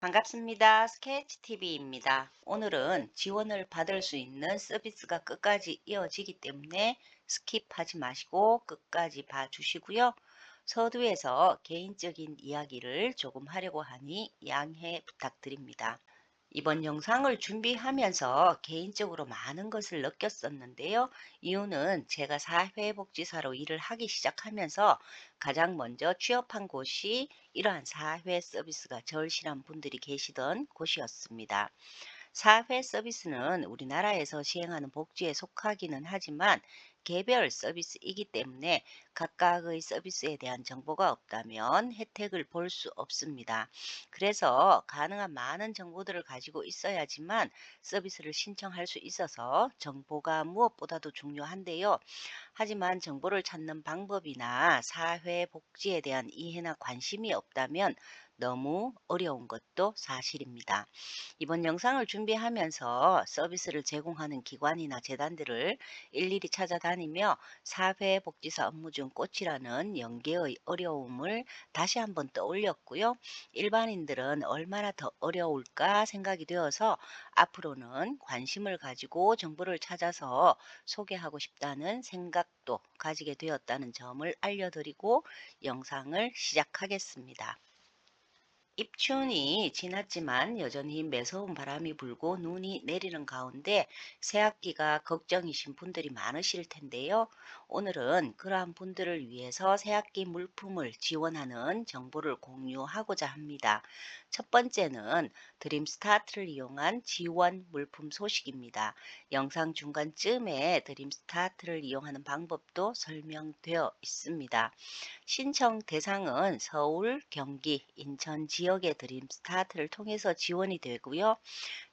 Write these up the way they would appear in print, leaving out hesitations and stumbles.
반갑습니다. 스케치TV입니다. 오늘은 지원을 받을 수 있는 서비스가 끝까지 이어지기 때문에 스킵하지 마시고 끝까지 봐주시고요. 서두에서 개인적인 이야기를 조금 하려고 하니 양해 부탁드립니다. 이번 영상을 준비하면서 개인적으로 많은 것을 느꼈었는데요. 이유는 제가 사회복지사로 일을 하기 시작하면서 가장 먼저 취업한 곳이 이러한 사회 서비스가 절실한 분들이 계시던 곳이었습니다. 사회 서비스는 우리나라에서 시행하는 복지에 속하기는 하지만 개별 서비스이기 때문에 각각의 서비스에 대한 정보가 없다면 혜택을 볼 수 없습니다. 그래서 가능한 많은 정보들을 가지고 있어야지만 서비스를 신청할 수 있어서 정보가 무엇보다도 중요한데요. 하지만 정보를 찾는 방법이나 사회 복지에 대한 이해나 관심이 없다면 너무 어려운 것도 사실입니다. 이번 영상을 준비하면서 서비스를 제공하는 기관이나 재단들을 일일이 찾아다니며 사회복지사 업무 중 꽃이라는 연계의 어려움을 다시 한번 떠올렸고요. 일반인들은 얼마나 더 어려울까 생각이 되어서 앞으로는 관심을 가지고 정보를 찾아서 소개하고 싶다는 생각도 가지게 되었다는 점을 알려드리고 영상을 시작하겠습니다. 입춘이 지났지만 여전히 매서운 바람이 불고 눈이 내리는 가운데 새학기가 걱정이신 분들이 많으실 텐데요. 오늘은 그러한 분들을 위해서 새학기 물품을 지원하는 정보를 공유하고자 합니다. 첫 번째는 드림스타트를 이용한 지원 물품 소식입니다. 영상 중간쯤에 드림스타트를 이용하는 방법도 설명되어 있습니다. 신청 대상은 서울, 경기, 인천 지역의 드림스타트를 통해서 지원이 되고요.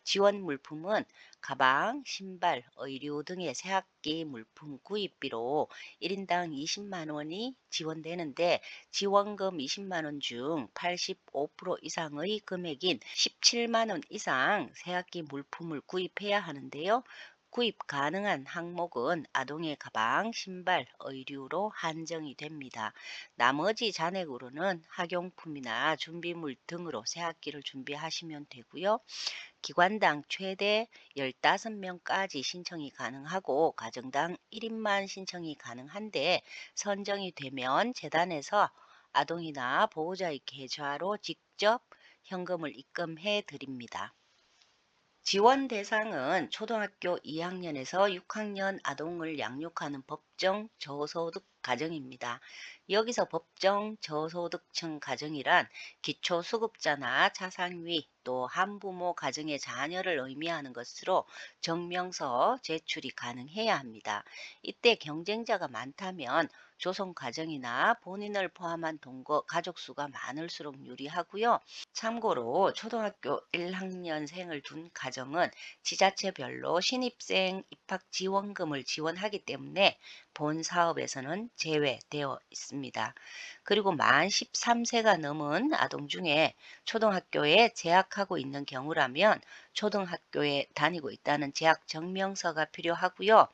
지원 물품은 가방, 신발, 의류 등의 새학기 물품 구입비로 1인당 20만 원이 지원되는데 지원금 20만 원 중 85% 이상의 금액인 17만 원 이상 새학기 물품을 구입해야 하는데요. 구입 가능한 항목은 아동의 가방, 신발, 의류로 한정이 됩니다. 나머지 잔액으로는 학용품이나 준비물 등으로 새학기를 준비하시면 되고요. 기관당 최대 15명까지 신청이 가능하고 가정당 1인만 신청이 가능한데 선정이 되면 재단에서 아동이나 보호자의 계좌로 직접 현금을 입금해 드립니다. 지원 대상은 초등학교 2학년에서 6학년 아동을 양육하는 법정 저소득 가정입니다. 여기서 법정 저소득층 가정이란 기초수급자나 차상위 또 한부모 가정의 자녀를 의미하는 것으로 정명서 제출이 가능해야 합니다. 이때 경쟁자가 많다면 조성 가정이나 본인을 포함한 동거 가족 수가 많을수록 유리하고요. 참고로 초등학교 1학년생을 둔 가정은 지자체별로 신입생 입학 지원금을 지원하기 때문에 본 사업에서는 제외되어 있습니다. 그리고 만 13세가 넘은 아동 중에 초등학교에 재학하고 있는 경우라면 초등학교에 다니고 있다는 재학 증명서가 필요하고요.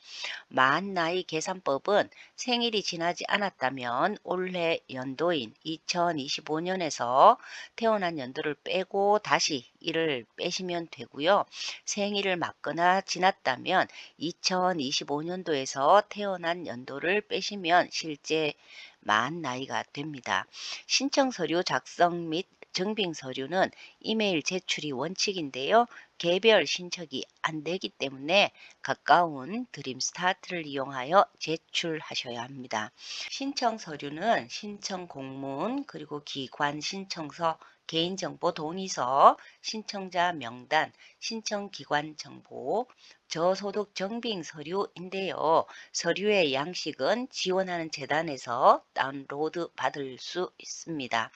만 나이 계산법은 생일이 지나지 않았다면 올해 연도인 2025년에서 태어난 연도를 빼고 다시 이를 빼시면 되고요. 생일을 맞거나 지났다면 2025년도에서 태어난 연도를 빼시면 실제 만 나이가 됩니다. 신청 서류 작성 및 증빙 서류는 이메일 제출이 원칙인데요. 개별 신청이 안 되기 때문에 가까운 드림스타트를 이용하여 제출하셔야 합니다. 신청 서류는 신청 공문 그리고 기관 신청서, 개인정보 동의서, 신청자 명단, 신청기관 정보, 저소득 증빙 서류인데요. 서류의 양식은 지원하는 재단에서 다운로드 받을 수 있습니다.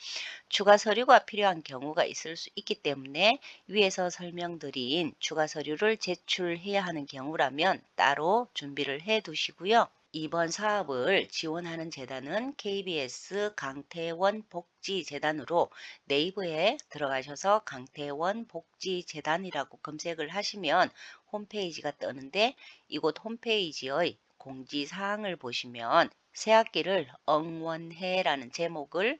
추가 서류가 필요한 경우가 있을 수 있기 때문에 위에서 설명드린 추가 서류를 제출해야 하는 경우라면 따로 준비를 해 두시고요. 이번 사업을 지원하는 재단은 KBS 강태원 복지재단으로 네이버에 들어가셔서 강태원 복지재단이라고 검색을 하시면 홈페이지가 뜨는데 이곳 홈페이지의 공지사항을 보시면 새학기를 응원해라는 제목을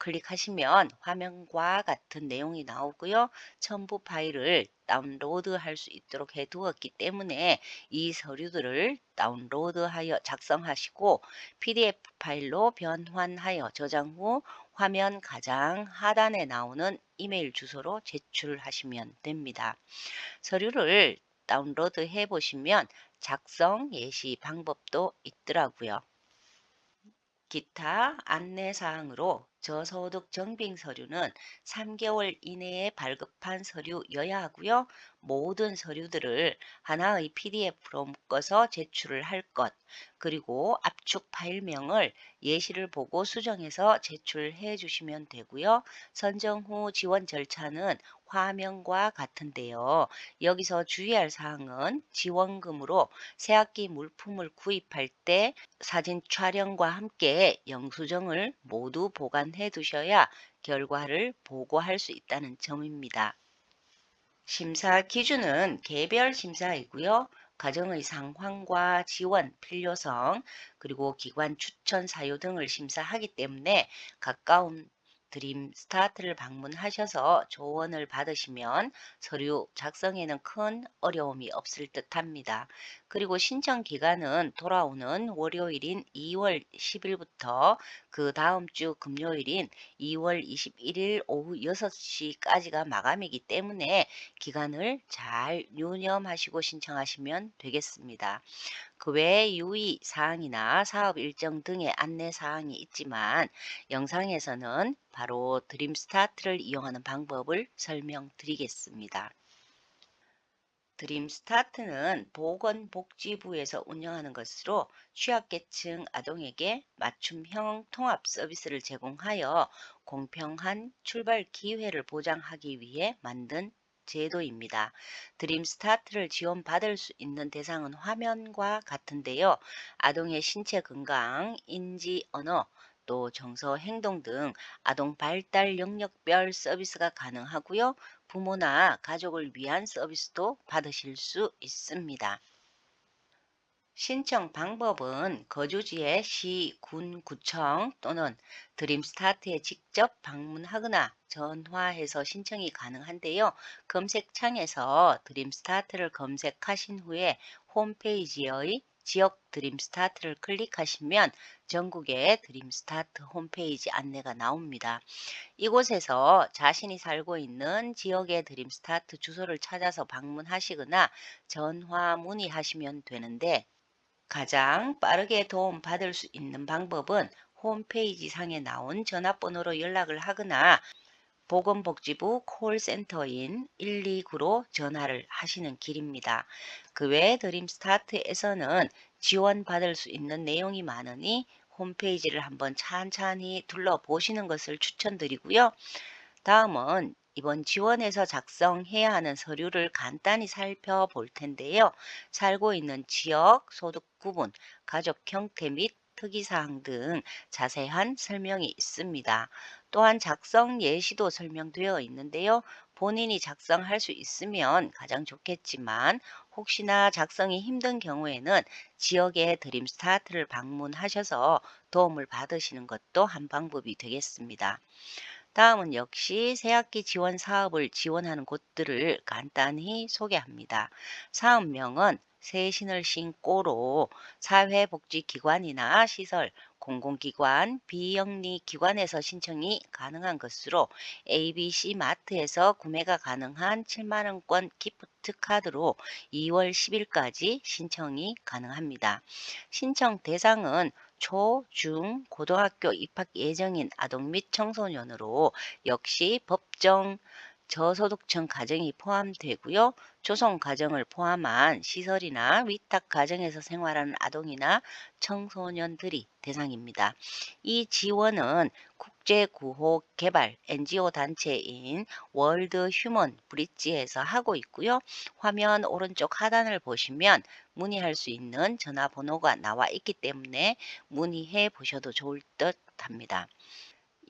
클릭하시면 화면과 같은 내용이 나오고요. 첨부 파일을 다운로드할 수 있도록 해 두었기 때문에 이 서류들을 다운로드하여 작성하시고 PDF 파일로 변환하여 저장 후 화면 가장 하단에 나오는 이메일 주소로 제출하시면 됩니다. 서류를 다운로드해 보시면 작성 예시 방법도 있더라고요. 기타 안내사항으로 저소득 증빙 서류는 3개월 이내에 발급한 서류여야 하고요. 모든 서류들을 하나의 PDF로 묶어서 제출을 할 것, 그리고 압축 파일명을 예시를 보고 수정해서 제출해 주시면 되고요. 선정 후 지원 절차는 화면과 같은데요. 여기서 주의할 사항은 지원금으로 새학기 물품을 구입할 때 사진 촬영과 함께 영수증을 모두 보관해 두셔야 결과를 보고할 수 있다는 점입니다. 심사 기준은 개별 심사이고요. 가정의 상황과 지원 필요성, 그리고 기관 추천 사유 등을 심사하기 때문에 가까운 드림 스타트를 방문하셔서 조언을 받으시면 서류 작성에는 큰 어려움이 없을 듯합니다. 그리고 신청 기간은 돌아오는 월요일인 2월 10일부터 그 다음 주 금요일인 2월 21일 오후 6시까지가 마감이기 때문에 기간을 잘 유념하시고 신청하시면 되겠습니다. 그 외에 유의 사항이나 사업 일정 등의 안내 사항이 있지만 영상에서는 바로 드림 스타트를 이용하는 방법을 설명드리겠습니다. 드림 스타트는 보건복지부에서 운영하는 것으로 취약계층 아동에게 맞춤형 통합 서비스를 제공하여 공평한 출발 기회를 보장하기 위해 만든 제도입니다. 드림 스타트를 지원받을 수 있는 대상은 화면과 같은데요. 아동의 신체 건강, 인지, 언어, 또 정서, 행동 등 아동 발달 영역별 서비스가 가능하고요. 부모나 가족을 위한 서비스도 받으실 수 있습니다. 신청 방법은 거주지의 시, 군, 구청 또는 드림스타트에 직접 방문하거나 전화해서 신청이 가능한데요. 검색창에서 드림스타트를 검색하신 후에 홈페이지의 지역 드림스타트를 클릭하시면 전국의 드림스타트 홈페이지 안내가 나옵니다. 이곳에서 자신이 살고 있는 지역의 드림스타트 주소를 찾아서 방문하시거나 전화 문의하시면 되는데 가장 빠르게 도움받을 수 있는 방법은 홈페이지 상에 나온 전화번호로 연락을 하거나 보건복지부 콜센터인 129로 전화를 하시는 길입니다. 그 외 드림스타트에서는 지원받을 수 있는 내용이 많으니 홈페이지를 한번 찬찬히 둘러보시는 것을 추천드리고요. 다음은 이번 지원에서 작성해야 하는 서류를 간단히 살펴볼 텐데요. 살고 있는 지역, 소득 구분, 가족 형태 및 특이사항 등 자세한 설명이 있습니다. 또한 작성 예시도 설명되어 있는데요. 본인이 작성할 수 있으면 가장 좋겠지만 혹시나 작성이 힘든 경우에는 지역의 드림 스타트를 방문하셔서 도움을 받으시는 것도 한 방법이 되겠습니다. 다음은 역시 새학기 지원 사업을 지원하는 곳들을 간단히 소개합니다. 사업명은 새 신을 신고로 사회복지기관이나 시설, 공공기관, 비영리 기관에서 신청이 가능한 것으로 ABC 마트에서 구매가 가능한 7만원권 기프트 카드로 2월 10일까지 신청이 가능합니다. 신청 대상은 초, 중, 고등학교 입학 예정인 아동 및 청소년으로 역시 법정 저소득층 가정이 포함되고요. 조성 가정을 포함한 시설이나 위탁 가정에서 생활하는 아동이나 청소년들이 대상입니다. 이 지원은 국제구호 개발 NGO 단체인 월드 휴먼 브릿지에서 하고 있고요. 화면 오른쪽 하단을 보시면 문의할 수 있는 전화번호가 나와 있기 때문에 문의해 보셔도 좋을 듯 합니다.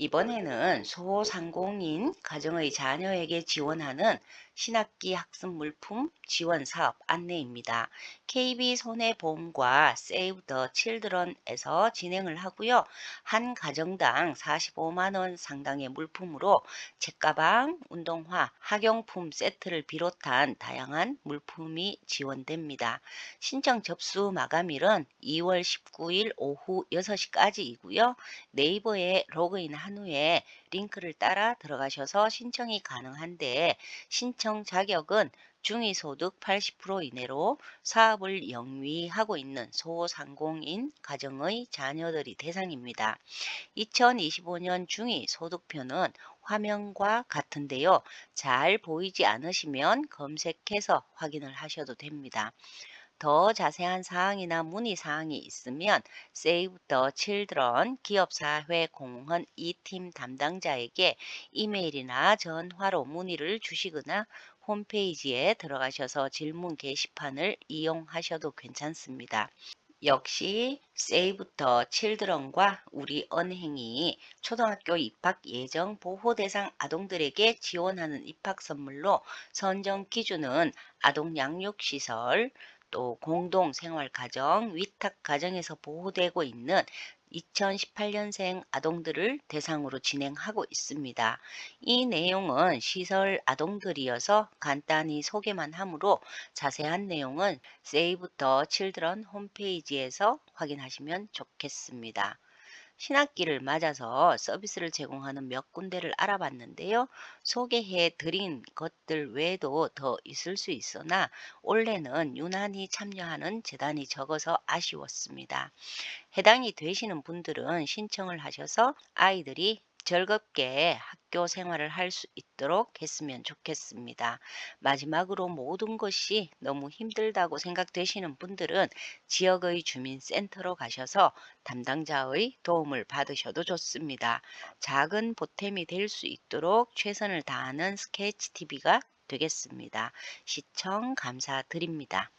이번에는 소상공인 가정의 자녀에게 지원하는 신학기 학습 물품 지원 사업 안내입니다. KB손해보험과 세이브 더 칠드런에서 진행을 하고요. 한 가정당 45만 원 상당의 물품으로 책가방, 운동화, 학용품 세트를 비롯한 다양한 물품이 지원됩니다. 신청 접수 마감일은 2월 19일 오후 6시까지이고요. 네이버에 로그인 한 후에 링크를 따라 들어가셔서 신청이 가능한데 신청 자격은 중위소득 80% 이내로 사업을 영위하고 있는 소상공인 가정의 자녀들이 대상입니다. 2025년 중위소득표는 화면과 같은데요. 잘 보이지 않으시면 검색해서 확인을 하셔도 됩니다. 더 자세한 사항이나 문의 사항이 있으면 Save the Children 기업사회공헌 2팀 담당자에게 이메일이나 전화로 문의를 주시거나 홈페이지에 들어가셔서 질문 게시판을 이용하셔도 괜찮습니다. 역시 Save the Children과 우리은행이 초등학교 입학 예정 보호 대상 아동들에게 지원하는 입학 선물로 선정 기준은 아동 양육시설, 또 공동생활가정, 위탁가정에서 보호되고 있는 2018년생 아동들을 대상으로 진행하고 있습니다. 이 내용은 시설 아동들이어서 간단히 소개만 하므로 자세한 내용은 Save the Children 홈페이지에서 확인하시면 좋겠습니다. 신학기를 맞아서 서비스를 제공하는 몇 군데를 알아봤는데요. 소개해 드린 것들 외에도 더 있을 수 있으나 올해는 유난히 참여하는 재단이 적어서 아쉬웠습니다. 해당이 되시는 분들은 신청을 하셔서 아이들이 즐겁게 학교 생활을 할 수 있도록 했으면 좋겠습니다. 마지막으로 모든 것이 너무 힘들다고 생각되시는 분들은 지역의 주민센터로 가셔서 담당자의 도움을 받으셔도 좋습니다. 작은 보탬이 될 수 있도록 최선을 다하는 스케치 TV가 되겠습니다. 시청 감사드립니다.